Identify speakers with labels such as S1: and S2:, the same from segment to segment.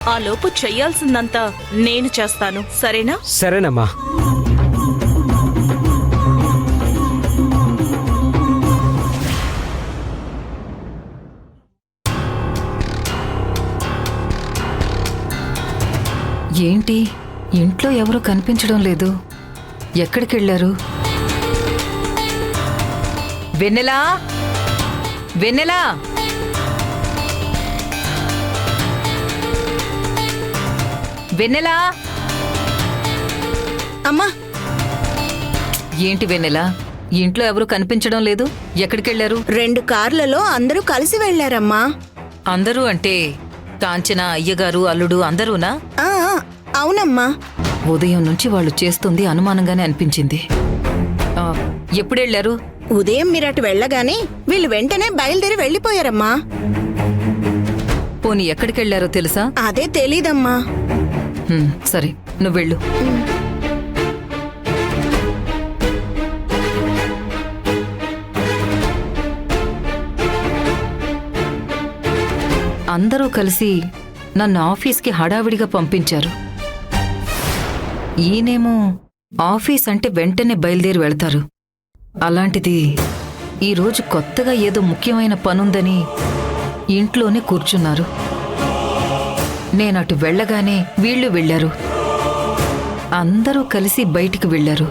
S1: ఆ లోపు చెయ్యాల్సిందంతా నేను చేస్తాను, సరేనా?
S2: సరేనమ్మా.
S3: ఏంటి ఇంట్లో ఎవరూ కనిపించడం లేదు? ఎక్కడికెళ్లారు? వెన్నెలా, వెన్నెలా, వెన్నెలా.
S4: అమ్మా,
S3: ఏంటి వెన్నెలా, ఇంట్లో ఎవరూ కనిపించడం లేదు? ఎక్కడికెళ్లారు?
S4: 2 కార్లలో అందరూ కలిసి వెళ్లారమ్మా.
S3: అందరూ అంటే కాంచన, అయ్యగారు, అల్లుడు అందరూనా?
S4: ఆ, అవునమ్మా.
S3: ఉదయం నుంచి వాళ్ళు చేస్తుంది అనుమానంగానే అనిపించింది. ఎప్పుడెళ్లారు?
S4: ఉదయం మీరటు వెళ్ళగానే వీళ్ళు వెంటనే బయలుదేరి వెళ్లిపోయారమ్మా.
S3: పోనీ ఎక్కడికెళ్లారో తెలుసా?
S4: అదే తెలీదమ్మా.
S3: సరే, నువ్వు వెళ్ళు. అందరూ కలిసి నన్ను ఆఫీస్కి హడావిడిగా పంపించారు. ఈయనేమో ఆఫీస్ అంటే వెంటనే బయలుదేరి వెళ్తారు. అలాంటిది ఈరోజు కొత్తగా ఏదో ముఖ్యమైన పనుందని ఇంట్లోనే కూర్చున్నారు. నేనటు వెళ్ళగానే వీళ్ళు వెళ్లారు. అందరూ కలిసి బయటికి వెళ్లారు.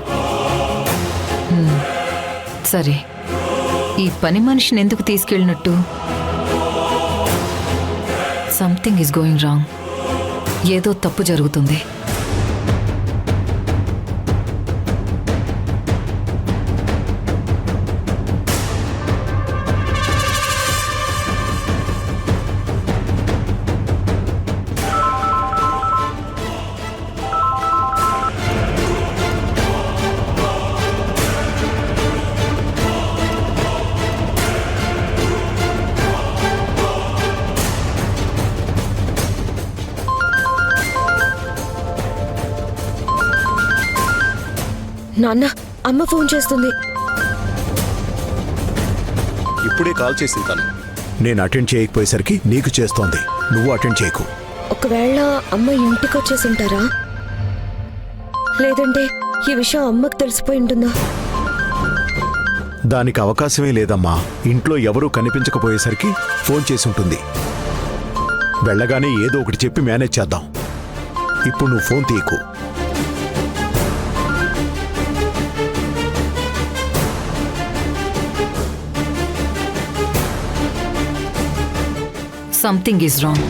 S3: సరే, ఈ పని మనిషిని ఎందుకు తీసుకెళ్ళినట్టు? Something is going wrong. ఏదో తప్పు జరుగుతుంది.
S5: నాన్న, అమ్మ ఫోన్ చేస్తుంది.
S6: ఇప్పుడే కాల్ చేసింది తను. నేను అటెండ్ చేయకపోయేసరికి నీకు చేస్తోంది. నువ్వు అటెండ్ చేయకు.
S5: ఒకవేళ అమ్మ ఇంటికి వచ్చేసి ఉంటారా? లేదంటే ఈ విషయం అమ్మకు తెలిసిపోయి ఉంటుందా?
S6: దానికి అవకాశమే లేదమ్మా. ఇంట్లో ఎవరూ కనిపించకపోయేసరికి ఫోన్ చేసి ఉంటుంది. వెళ్ళగానే ఏదో ఒకటి చెప్పి మేనేజ్ చేద్దాం. ఇప్పుడు నువ్వు ఫోన్ తీయకు.
S3: Something is wrong.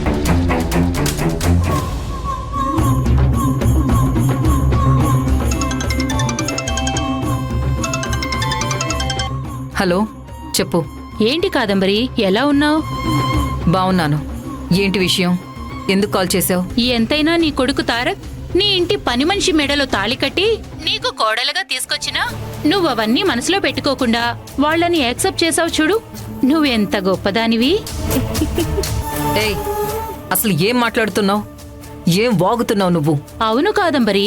S3: హలో, చెప్పు.
S7: ఏంటి కాదంబరి, ఎలా ఉన్నావు?
S3: బావున్నాను. ఏంటి విషయం? ఎందుకు కాల్ చేశావు?
S7: ఎంతైనా నీ కొడుకు తారక్ నీ ఇంటి పని మనిషి మెడలో తాళి కట్టి నీకు కోడలుగా తీసుకొచ్చినా నువ్వవన్నీ మనసులో పెట్టుకోకుండా వాళ్ళని యాక్సెప్ట్ చేసావు చూడు. నువ్వెంత గొప్పదానివి.
S3: ఏయ్, అసలు ఏం మాట్లాడుతున్నావు? ఏం వాగుతున్నావు నువ్వు?
S7: అవును కాదంబరి,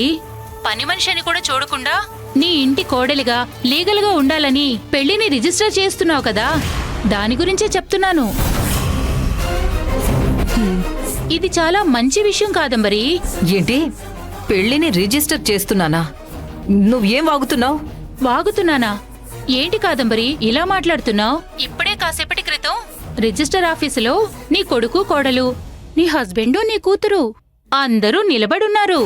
S7: పని మనిషి అని కూడా చూడకుండా నీ ఇంటి కోడలిగా లీగల్గా ఉండాలని పెళ్లిని రిజిస్టర్ చేస్తున్నావు కదా, దాని గురించే చెప్తున్నాను. ఇది చాలా మంచి విషయం కాదంబరి.
S3: ఏంటి, పెళ్లిని రిజిస్టర్ చేస్తున్నానా? నువ్వేం వాగుతున్నావు?
S7: వాగుతున్నానా? ఏంటి కాదంబరి ఇలా మాట్లాడుతున్నావు? ఇప్పుడే కాసేపటి క్రితం రిజిస్టర్ ఆఫీసులో నీ కొడుకు, కోడలు, నీ హస్బెండు, నీ కూతురు అందరూ నిలబడున్నారు.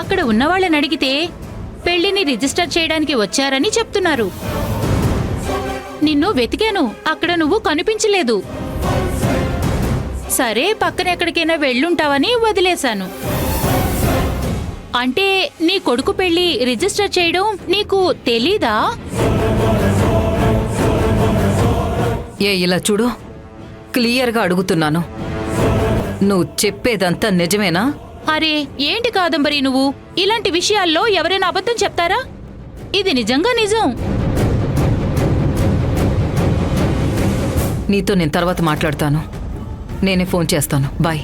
S7: అక్కడ ఉన్నవాళ్ళని అడిగితే పెళ్లిని రిజిస్టర్ చేయడానికి వచ్చారని చెప్తున్నారు. నిన్ను వెతికాను, అక్కడ నువ్వు కనిపించలేదు. సరే, పక్కన ఎక్కడికైనా వెళ్ళుంటావని వదిలేశాను. అంటే నీ కొడుకు పెళ్లి రిజిస్టర్ చేయడం నీకు తెలీదా?
S3: ఇలా చూడు, క్లియర్గా అడుగుతున్నాను. నువ్వు చెప్పేదంతా నిజమేనా?
S7: అరే ఏంటి కాదంబరి, నువ్వు ఇలాంటి విషయాల్లో ఎవరైనా అబద్ధం చెప్తారా? ఇది నిజంగా నిజం.
S3: నీతో నేను తర్వాత మాట్లాడతాను. నేనే ఫోన్ చేస్తాను. Bye.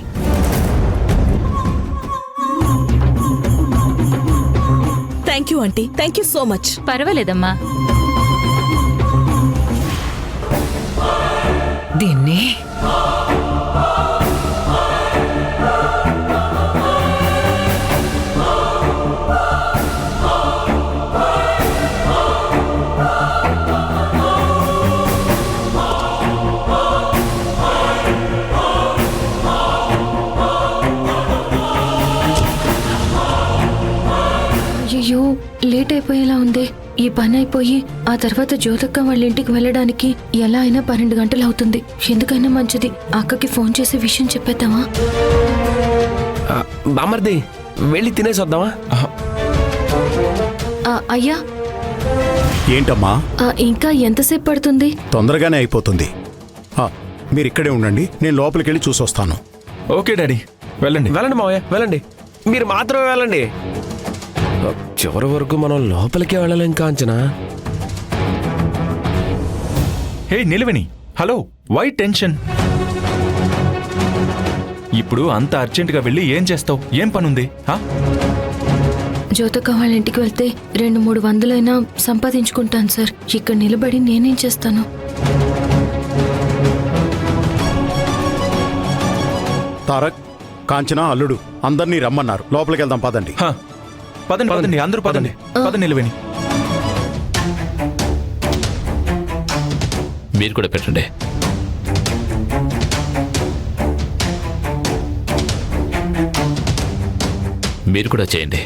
S1: Thank you aunty, thank you so much.
S7: పర్వాలేదమ్మా.
S3: దీన్ని
S5: అయ్యో లేట్ అయిపోయేలా ఉంది. ఈ పని అయిపోయి ఆ తర్వాత జ్యోతక్క వాళ్ళ ఇంటికి వెళ్ళడానికి ఎలా అయినా 12 గంటలు అవుతుంది. ఎందుకైనా మంచిది అక్కకి ఫోన్ చేసి విషయం చెప్పేద్దామా?
S2: బామర్ది వెళ్ళి తినేసి వద్దామా?
S5: అయ్యా
S6: ఏంటమ్మా?
S5: ఇంకా ఎంతసేపు పడుతుంది?
S6: తొందరగానే అయిపోతుంది. మీరు ఇక్కడే ఉండండి, నేను లోపలికి వెళ్ళి చూసొస్తాను.
S8: ఓకే డాడీ, వెళ్ళండి.
S2: వెళ్ళండి మావయ్య వెళ్ళండి, మీరు మాత్రమే వెళ్ళండి. చివరి వరకు మనం లోపలికే వెళ్ళలేం కాంచనా.
S8: హే నిలవని, హలో, వై టెన్షన్? ఇప్పుడు అంత అర్జెంటుగా వెళ్ళి ఏం చేస్తావు? ఏం పనుంది?
S5: జ్యోతక్క వాళ్ళ ఇంటికి వెళ్తే 200-300 వందలైనా సంపాదించుకుంటాను సార్. ఇక్కడ నిలబడి నేనేం చేస్తాను?
S6: తారక్, కాంచన, అల్లుడు అందరినీ రమ్మన్నారు. లోపలికి వెళ్దాం, పదండి.
S8: పదండి పదండి, అందరూ పదండి. పదండి నిలవని.
S9: మీరు కూడా పెట్టండి. మీరు కూడా చేయండి.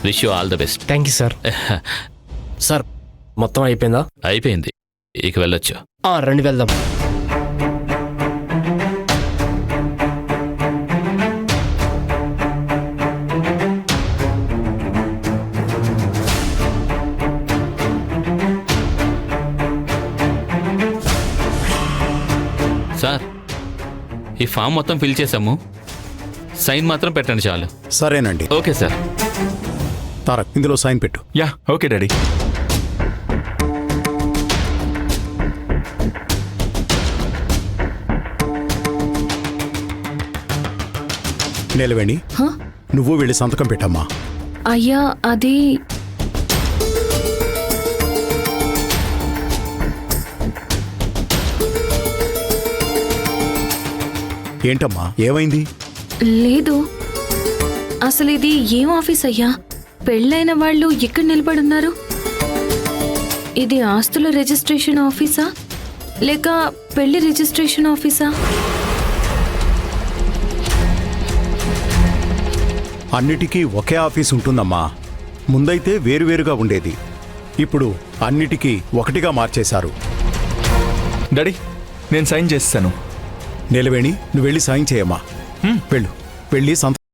S9: Wish you all the best.
S2: Thank you sir. Sir మొత్తం అయిపోయిందా?
S9: అయిపోయింది, ఇక వెళ్ళొచ్చు.
S2: రండి వెళ్దాం.
S9: సార్, ఈ ఫామ్ మొత్తం ఫిల్ చేసాము, సైన్ మాత్రం పెట్టండి చాలు.
S6: సరేనండి.
S9: Okay sir.
S6: తారక్, ఇందులో సైన్ పెట్టు.
S8: Yeah okay daddy.
S6: నిలవేణి, నువ్వు వెళ్ళి సంతకం పెట్టమ్మా.
S5: అయ్యా అది
S6: ఏంటమ్మా, ఏమైంది?
S5: లేదు, అసలు ఇది ఏం ఆఫీస్ అయ్యా? పెళ్ళైన వాళ్ళు ఇక్కడ నిలబడున్నారు. ఇది ఆస్తుల రిజిస్ట్రేషన్ ఆఫీసా లేక పెళ్లి రిజిస్ట్రేషన్ ఆఫీసా?
S6: అన్నిటికీ ఒకే ఆఫీస్ ఉంటుందమ్మా. ముందైతే వేరువేరుగా ఉండేది, ఇప్పుడు అన్నిటికీ ఒకటిగా మార్చేశారు.
S8: డాడీ, నేను సైన్ చేస్తాను.
S6: నిలవేణి, నువ్వు వెళ్ళి సైన్ చేయమ్మా. వెళ్ళు, వెళ్ళి సంతకం